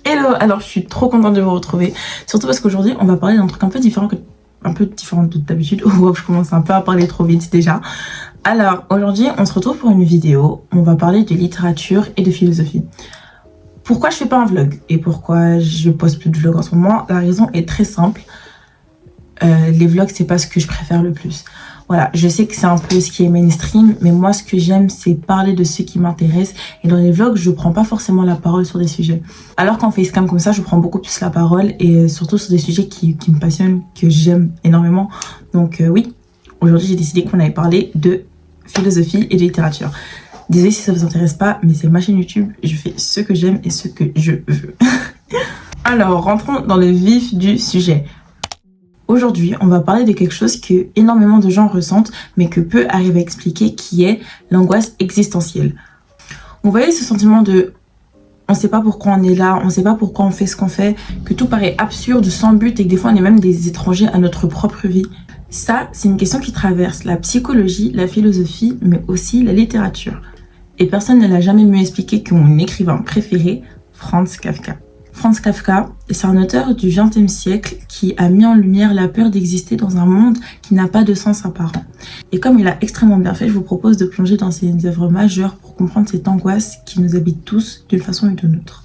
Hello, alors je suis trop contente de vous retrouver, surtout parce qu'aujourd'hui on va parler d'un truc un peu différent de d'habitude. Oh, je commence un peu à parler trop vite déjà. Alors aujourd'hui on se retrouve pour une vidéo, on va parler de littérature et de philosophie. Pourquoi je fais pas un vlog et pourquoi je poste plus de vlogs en ce moment? La raison est très simple, les vlogs c'est pas ce que je préfère le plus. Voilà, je sais que c'est un peu ce qui est mainstream, mais moi ce que j'aime c'est parler de ce qui m'intéresse. Et dans les vlogs, je prends pas forcément la parole sur des sujets. Alors qu'en facecam comme ça, je prends beaucoup plus la parole et surtout sur des sujets qui me passionnent, que j'aime énormément. Donc oui, aujourd'hui j'ai décidé qu'on allait parler de philosophie et de littérature. Désolée si ça vous intéresse pas, mais c'est ma chaîne YouTube, je fais ce que j'aime et ce que je veux. Alors, rentrons dans le vif du sujet. Aujourd'hui, on va parler de quelque chose que énormément de gens ressentent, mais que peu arrivent à expliquer, qui est l'angoisse existentielle. Vous voyez ce sentiment de on sait pas pourquoi on est là, on sait pas pourquoi on fait ce qu'on fait, que tout paraît absurde, sans but et que des fois on est même des étrangers à notre propre vie. Ça, c'est une question qui traverse la psychologie, la philosophie, mais aussi la littérature. Et personne ne l'a jamais mieux expliqué que mon écrivain préféré, Franz Kafka. Franz Kafka, c'est un auteur du XXe siècle qui a mis en lumière la peur d'exister dans un monde qui n'a pas de sens apparent. Et comme il a extrêmement bien fait, je vous propose de plonger dans ses œuvres majeures pour comprendre cette angoisse qui nous habite tous d'une façon ou d'une autre.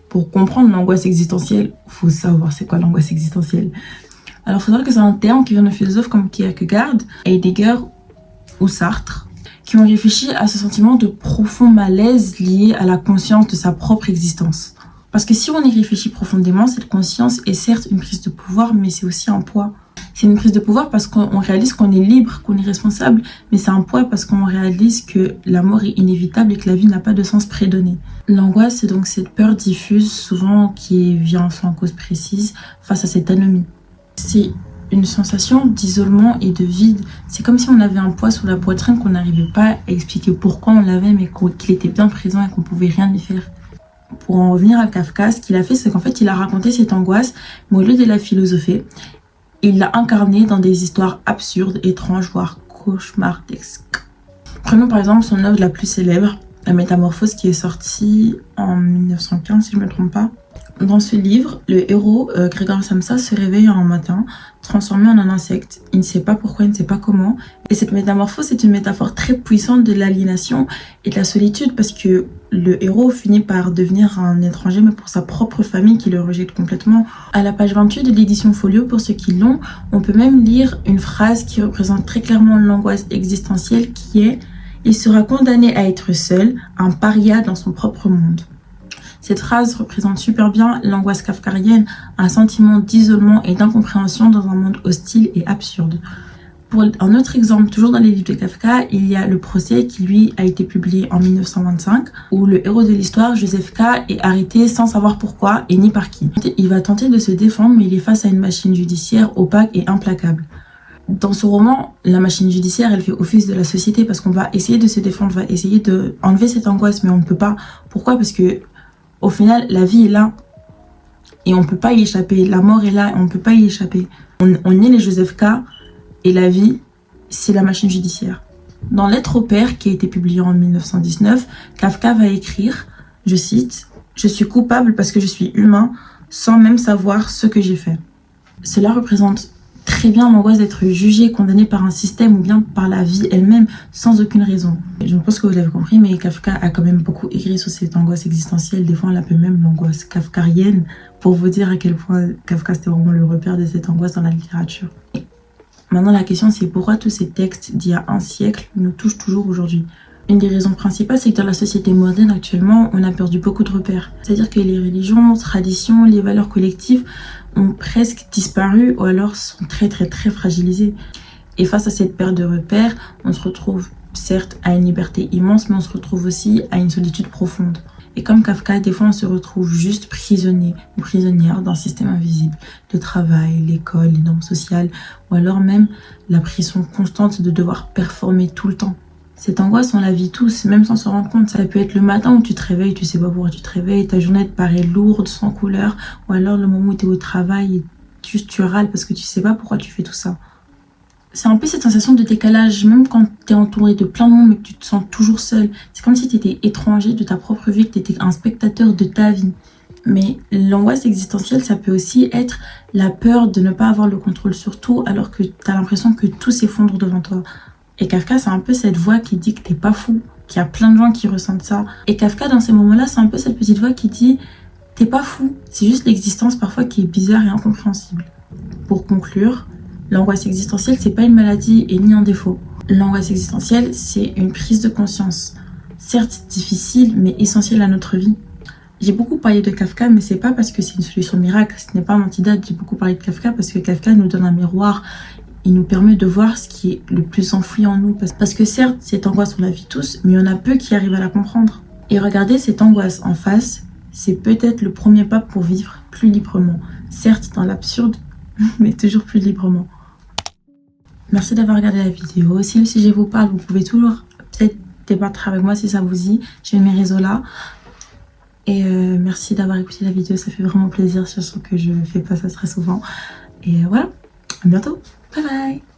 Pour comprendre l'angoisse existentielle, il faut savoir c'est quoi l'angoisse existentielle. Alors il faut savoir que c'est un terme qui vient de philosophes comme Kierkegaard, Heidegger ou Sartre, qui ont réfléchi à ce sentiment de profond malaise lié à la conscience de sa propre existence. Parce que si on y réfléchit profondément, cette conscience est certes une prise de pouvoir, mais c'est aussi un poids. C'est une prise de pouvoir parce qu'on réalise qu'on est libre, qu'on est responsable, mais c'est un poids parce qu'on réalise que la mort est inévitable et que la vie n'a pas de sens prédonné. L'angoisse, c'est donc cette peur diffuse, souvent qui vient sans cause précise, face à cette anomie. C'est une sensation d'isolement et de vide. C'est comme si on avait un poids sur la poitrine qu'on n'arrivait pas à expliquer pourquoi on l'avait, mais qu'il était bien présent et qu'on pouvait rien y faire. Pour en revenir à Kafka, ce qu'il a fait, c'est qu'en fait, il a raconté cette angoisse, mais au lieu de la philosopher, il l'a incarnée dans des histoires absurdes, étranges, voire cauchemardesques. Prenons par exemple son œuvre la plus célèbre, La Métamorphose, qui est sortie en 1915, si je ne me trompe pas. Dans ce livre, le héros, Grégoire Samsa, se réveille un matin, transformé en un insecte. Il ne sait pas pourquoi, il ne sait pas comment. Et cette métamorphose, c'est une métaphore très puissante de l'aliénation et de la solitude, parce que le héros finit par devenir un étranger, mais pour sa propre famille qui le rejette complètement. À la page 28 de l'édition Folio, pour ceux qui l'ont, on peut même lire une phrase qui représente très clairement l'angoisse existentielle, qui est « Il sera condamné à être seul, un paria dans son propre monde ». Cette phrase représente super bien l'angoisse kafkarienne, un sentiment d'isolement et d'incompréhension dans un monde hostile et absurde. Pour un autre exemple, toujours dans les livres de Kafka, il y a Le Procès qui lui a été publié en 1925, où le héros de l'histoire, Joseph K, est arrêté sans savoir pourquoi et ni par qui. Il va tenter de se défendre, mais il est face à une machine judiciaire opaque et implacable. Dans ce roman, la machine judiciaire, elle fait office de la société parce qu'on va essayer de se défendre, on va essayer d'enlever cette angoisse, mais on ne peut pas. Pourquoi? Parce que au final, la vie est là et on ne peut pas y échapper. La mort est là et on ne peut pas y échapper. On est les Joseph K et la vie, c'est la machine judiciaire. Dans Lettre au père, qui a été publié en 1919, Kafka va écrire, je cite, « Je suis coupable parce que je suis humain sans même savoir ce que j'ai fait. » Cela représente très bien l'angoisse d'être jugé, condamné par un système ou bien par la vie elle-même sans aucune raison. Je pense que vous l'avez compris, mais Kafka a quand même beaucoup écrit sur cette angoisse existentielle. Des fois, on l'appelle même l'angoisse kafkarienne, pour vous dire à quel point Kafka c'était vraiment le repère de cette angoisse dans la littérature. Maintenant, la question c'est pourquoi tous ces textes d'il y a un siècle nous touchent toujours aujourd'hui. Une des raisons principales, c'est que dans la société moderne actuellement, on a perdu beaucoup de repères. C'est-à-dire que les religions, traditions, les valeurs collectives ont presque disparu ou alors sont très fragilisées. Et face à cette perte de repères, on se retrouve certes à une liberté immense, mais on se retrouve aussi à une solitude profonde. Et comme Kafka, des fois on se retrouve juste prisonnier ou prisonnière d'un système invisible, le travail, l'école, les normes sociales, ou alors même la pression constante de devoir performer tout le temps. Cette angoisse, on la vit tous, même sans se rendre compte. Ça peut être le matin où tu te réveilles, tu sais pas pourquoi tu te réveilles, ta journée te paraît lourde, sans couleur, ou alors le moment où tu es au travail et tu râles parce que tu sais pas pourquoi tu fais tout ça. C'est un peu cette sensation de décalage, même quand tu es entouré de plein de monde mais que tu te sens toujours seul. C'est comme si tu étais étranger de ta propre vie, que tu étais un spectateur de ta vie. Mais l'angoisse existentielle, ça peut aussi être la peur de ne pas avoir le contrôle sur tout alors que tu as l'impression que tout s'effondre devant toi. Et Kafka, c'est un peu cette voix qui dit que t'es pas fou, qu'il y a plein de gens qui ressentent ça. Et Kafka, dans ces moments-là, c'est un peu cette petite voix qui dit t'es pas fou, c'est juste l'existence parfois qui est bizarre et incompréhensible. Pour conclure, l'angoisse existentielle, c'est pas une maladie et ni un défaut. L'angoisse existentielle, c'est une prise de conscience, certes difficile, mais essentielle à notre vie. J'ai beaucoup parlé de Kafka, mais c'est pas parce que c'est une solution miracle, ce n'est pas un antidote. J'ai beaucoup parlé de Kafka parce que Kafka nous donne un miroir. Il nous permet de voir ce qui est le plus enfoui en nous. Parce que certes, cette angoisse, on la vit tous, mais il y en a peu qui arrivent à la comprendre. Et regarder cette angoisse en face, c'est peut-être le premier pas pour vivre plus librement. Certes, dans l'absurde, mais toujours plus librement. Merci d'avoir regardé la vidéo. Si le sujet vous parle, vous pouvez toujours peut-être débattre avec moi si ça vous dit. J'ai mes réseaux là. Et merci d'avoir écouté la vidéo, ça fait vraiment plaisir, sachant que je fais pas ça très souvent. Et voilà, à bientôt, bye bye.